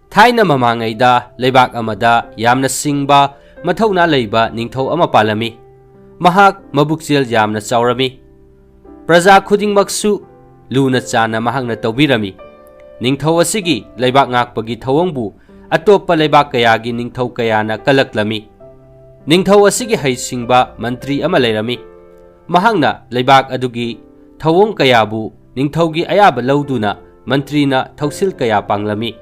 Thaina mamangayda leibak amada yamna singba mathawna leiba ningthau ama palami. Mahak mabukchil yamna chaurami. Praja khudingmaksu luna chana mahakna tawbirami. Ningthau asigi leibak ngakpagi thawangbu atoppa leibak kayagi ningthau kayana kalaklami. Ningthau asigi haisingba mantri ama leirami. Mahakna leibak adugi thawang kayabu ningthaugi ayaba lauduna mantrina thausil kaya panglami.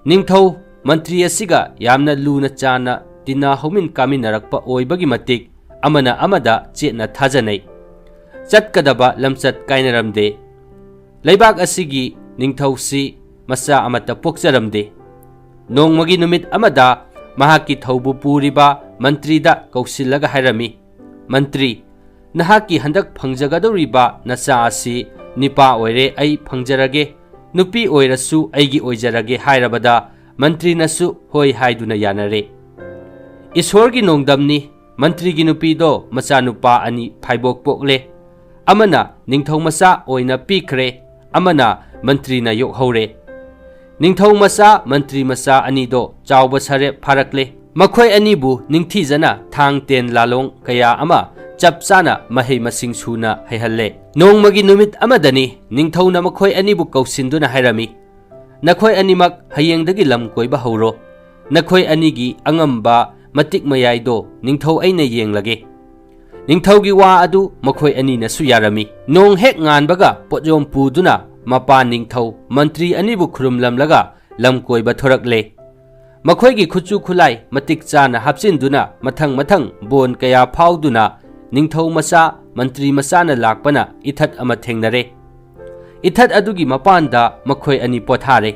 Ningthau mantri asiga yamna luna chana tina homin kaminarakpa oibagi matik amana amada chetna thajanai. Chatkadaba lamchat kainaramde. Leibak asigi ningthausi masa amata pokcharamde. Nongmagi numit amada mahaki thaubu puriba mantrida kausilaga hairami. Mantri, nahaki handak phangjagadoriba nacha asi nipa oire ai phangjarage. Nupi oirasu aigi oijarage hairabada mantri nasu hoi haiduna yanare. Ishorgi nongdamni mantri gi nupi do macha nupa ani phaibok pokle. Amana ningthau masa oina pikre, amana mantri na yok haure. Ningthau masa mantri masa ani do chawba sare pharakle. Makhoi ani bu ningthijana thang ten lalong kaya ama chapchana mahei masing suna haihalle. Nongmagi numit amadani ningthau na makhoi ani bu kausinduna hairami. Nakhoi animak hayengdagi lam koiba hauro. Nakhoi anigi angamba matik mayai do ningthau aina yenglage. Ningthau gi wa adu makhoi ani na su yarami. Nong hek nganbaga potjom puduna mapa ningthau mantri ani bu khurumlamlaga lam koiba thorakle. Makhoi gi khuchu khulai matik chana hapchinduna mathang bon kaya phauduna ningthau masa mantri masana lakpana ithat ama thengnare. Ithat adugi mapanda makhoi ani pothare.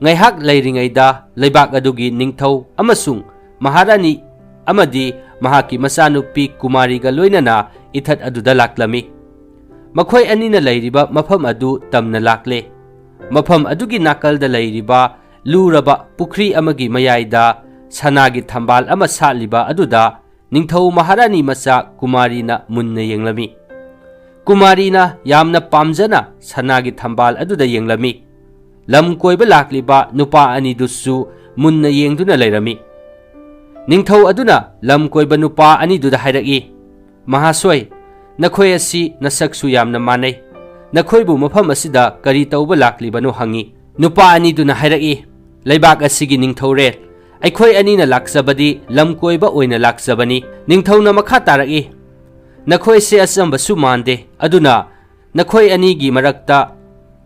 Ngaihak leiringaida leibak adugi ningthau amasung maharani amadi mahaki masanupi kumari ga loinana ithat aduda laklami. Makhoi anina leiriba mafam adu tamna lakle. Mafam adugi nakalda leiriba luraba pukri amagi mayaida sanagi thambal ama saliba aduda ningthau maharani masa kumarina munna yenglami. Kumarina yamna pamjana sanagi thambal aduda yenglami. Lam koiba lakliba nupa ani dusu munna yengduna leirami. Ningthau aduna lam koiba nupa ani duda hairaki. Mahasoi, nakhoi asi nasaksu yamna manai. Nakhoi bu mafam asida kari tauba lakliba no hangi. Nupa ani duna hairaki. Leibak asigi ningthau re. Aikhoi ani na laksabadi lam koiba oina laksabani. Ningthau na makha taraki. Nakhoi se asamba su mande. Aduna nakhoi ani gi marakta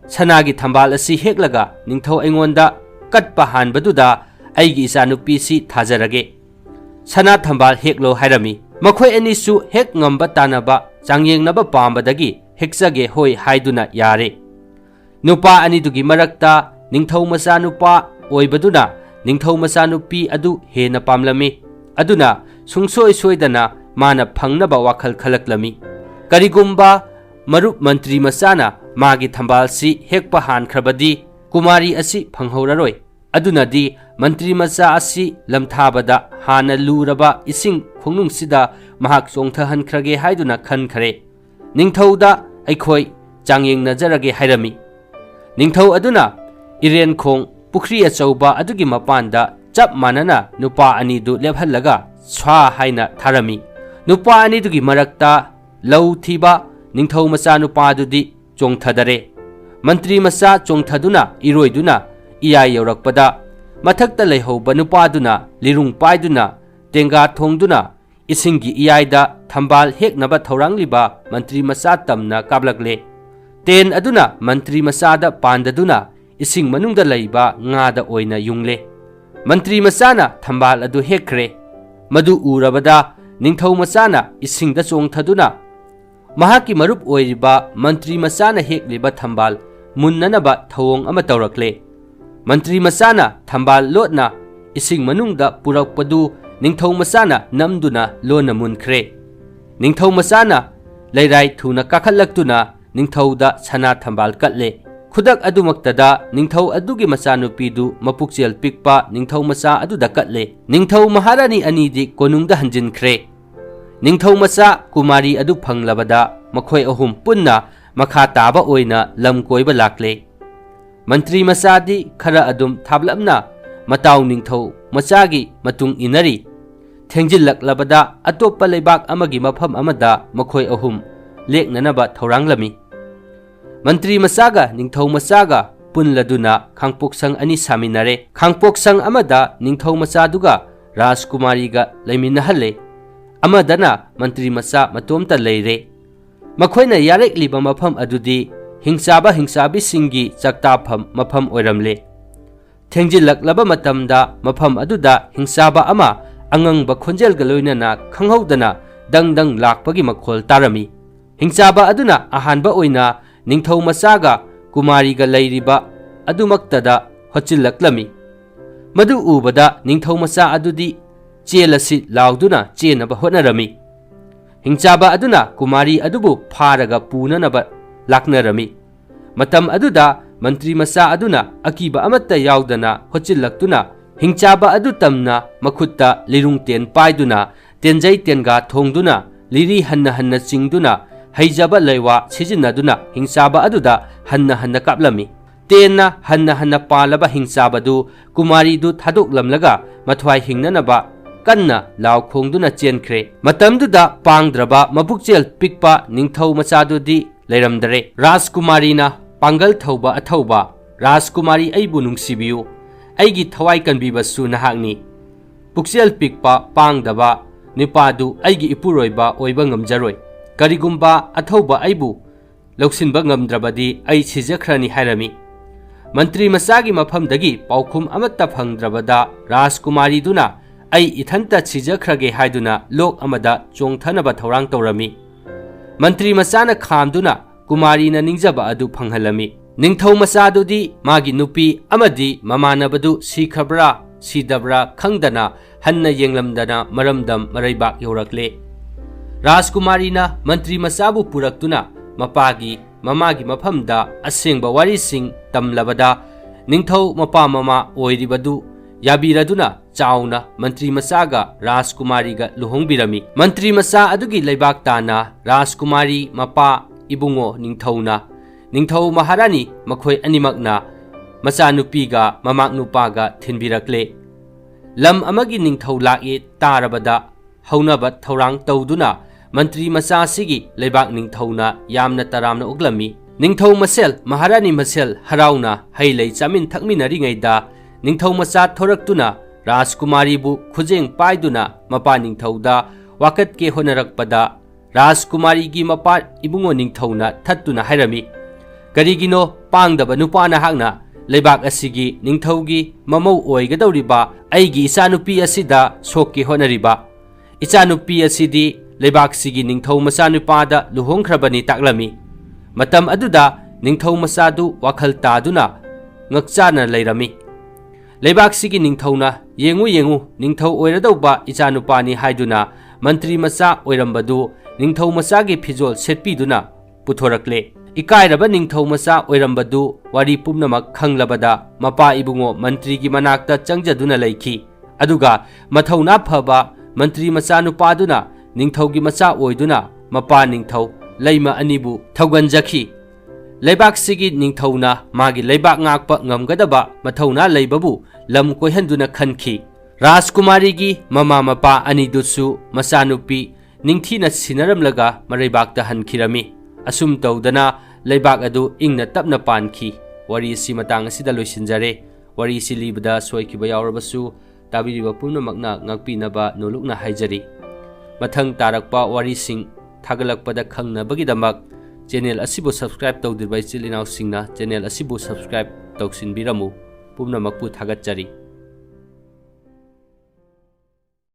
sanagi thambal asi heklaga ningthau aingonda katpa hanbaduda aigi isanupi si thajarage. Sana thambal heklo hairami. Makhoi ani su hek ngamba tanaba changyeng pambadagi hekjage hoi haiduna yare. Nupa ani dugi marakta ningthau masa nupa oibaduna ningthau masa nupi adu hena pamlami. Aduna sungsoi soidana mana phangnaba wakhal khalaklami. Karigumba marup mantri masana magi thambal si hekpa hankrabadi kumari asi phanghauraroi. Aduna di mantri masa asi lamthabada hana luraba ising khongnungsida mahak chongthahankrage haiduna khankhare. Ningthauda aikhoi changyeng najarage hairami. Ningthau aduna iren khong pukri achauba adugi mapanda chap manana nupa ani du lephallaga swa haina tharami. Nupa ani dugi marakta lau thiba ningthau masa nupa dudi chongthadare. Mantri masa chongthaduna iroiduna iya yaurakpada mathakta leihauba nupaduna lirung paiduna tenga thongduna isingi iyaida thambal heknaba thaurangliba mantri masa tamna kablakle. Ten aduna mantri masada pandaduna ising manungda leiba ngada oina yungle. Mantri masana thambal adu hekre. Madu urabada ningthau masana isingda chongthaduna mahaki marup oiriba mantri masana hekliba thambal munnanaba thawong ama tawrakle. Mantri masana thambal lotna ising manungda purakpadu ningthau masana namduna lona munkhre. Ningthau masana leirai thuna kakhallaktuna ningthauda sana thambal katle. Khudak adumaktada ningthau adugi masanupidu mapukchel pikpa ningthau masa aduda katle. Ningthau maharani anidi konungda hanjinkhre. Ningthau masa kumari adu phanglabada makhoi ahum punna makha taba oina lam koiba lakle. Mantri masadi khara adum thablapna matau ningthau machagi matung inari thengjillak-labada atoppa leibak amagi mafam amada makhoi ahum leknanaba thauranglami. Mantri masaga ningthau masaga punladuna khangpoksang ani saminare. Khangpoksang amada ningthau masaduga Rajkumariga leiminahalle. Amadana mantri masa matomta leire. Makhoina yarekliba mafam adudi hingsaba hingsabisingi chaktafam mafam oiramle. Thengjillak-laba matamda mafam aduda hingsaba ama angangba khonjelga loinana khanghaudana dangdang lakpagi makhol tarami. Hingsaba aduna ahanba oina ningthau masaga Kumariga leiriba adumaktada hochillaklami. Madu ubada ningthau masa adudi chelasi lauduna chenaba hotnarami. Hingsaba aduna Kumari adubu pharaga punanaba laknarami. Matam aduda mantri masa aduna akiba amatta yaudana hochillaktuna hingsaba adu tamna makhutta lirungten paiduna tenjai tenga thongduna liri hanna hanna chingduna haijaba leiwa sijinaduna hingsaba aduda hanna hanna kaplami. Tenna hanna hanna palaba hingsabadu Kumari du thadoklamlaga mathwai hingnanaba kanna law khongduna chenkhre. Matamduda pangdraba mabukchel pikpa ningthau machadudi leiramdare. Rajkumarina pangal thauba athauba Rajkumari aibu nungsibiyu aigi thawai kanbibasu nahakni. Pukchel pikpa pangdaba nipadu aigi ipuroiba oiba ngamjaroi. Karigumba athauba aibu loksinba ngamdrabadi ai sijakhrani hairami. Mantri masagi mafamdagi paukhum amatta phangdrabada Rajkumari duna ai ithanta sijakhrage haiduna lok amada chongthanaba thorang taurami. Mantri masana khamduna Kumari na ningjaba adu phanghalami. Ningthau masadudi magi nupi amadi mamanabadu sikhabra sidabra khangdana hanna yenglamdana maramdam maraibak yorakle. Rajkumari na mantri masabu puraktuna mapagi mamagi mafamda asengba warising tamlabada ningthau mapa mama oiribadu yabiraduna chauna mantri masaga Rajkumariga luhongbirami. Mantri masa adugi leibak tana Rajkumari mapa ibungo ningthauna ningthau maharani makhoi animakna machanupiga mamaknupaga thinbirakle. Lam amagi ningthau laki tarabada haunaba thaurang tawduna mantri masa sigi leibak ningthauna yamna taramna uglami. Ningthau masel maharani masel harauna hailei chamin thakminaringaida ningthau macha thoraktuna Rajkumari bu khujeng paiduna mapa ningthauda wakatke honarakpada Rajkumari gi mapa ibungo ningthauna thattuna hairami. Karigino pangdaba nupana hakna leibak asigi ningthaugi mamau oigadawriba aigi ichanupi asida sokki honariba. Ichanupi asidi leibak sigi ningthau machanupada luhongkhrabani taklami. Matam aduda ningthau machadu wakhal taduna ngakchana leirami. Leibak sigi ningthauna yengu ningthau oiradawba ichanupani haiduna mantri macha oirambadu ningthau machagi phijol setpiduna puthorakle. Ikairaba ningthau macha oirambadu wari pumnamak khanglabada mapa ibungo mantri gi manakta changjaduna leikhi. Aduga mathauna phaba mantri macha nupaduna ningthau gi macha oiduna mapa ningthau leima anibu thauganjakhi. Leibak sigi ningthauna magi leibak ngakpa ngamgadaba mathauna leibabu lam koihanduna khankhi. Rajkumari gi mama mapa anidusu machanupi ningthina sinaramlaga maraibakta hankhirami. Asum tawdana leibak adu ingna tapna pankhi. Wari si matang asida loisinjare. Wari si libada soikiba yaurabasu tabiriba pumnamakna ngakpinaba nolukna haijari. Mathang tarakpa wari sing thagalakpada khangnabagidamak channel asibu subscribe tawdirba ichil inausingna channel asibu subscribe tawsinbiramu pumnamakpu thagatjari.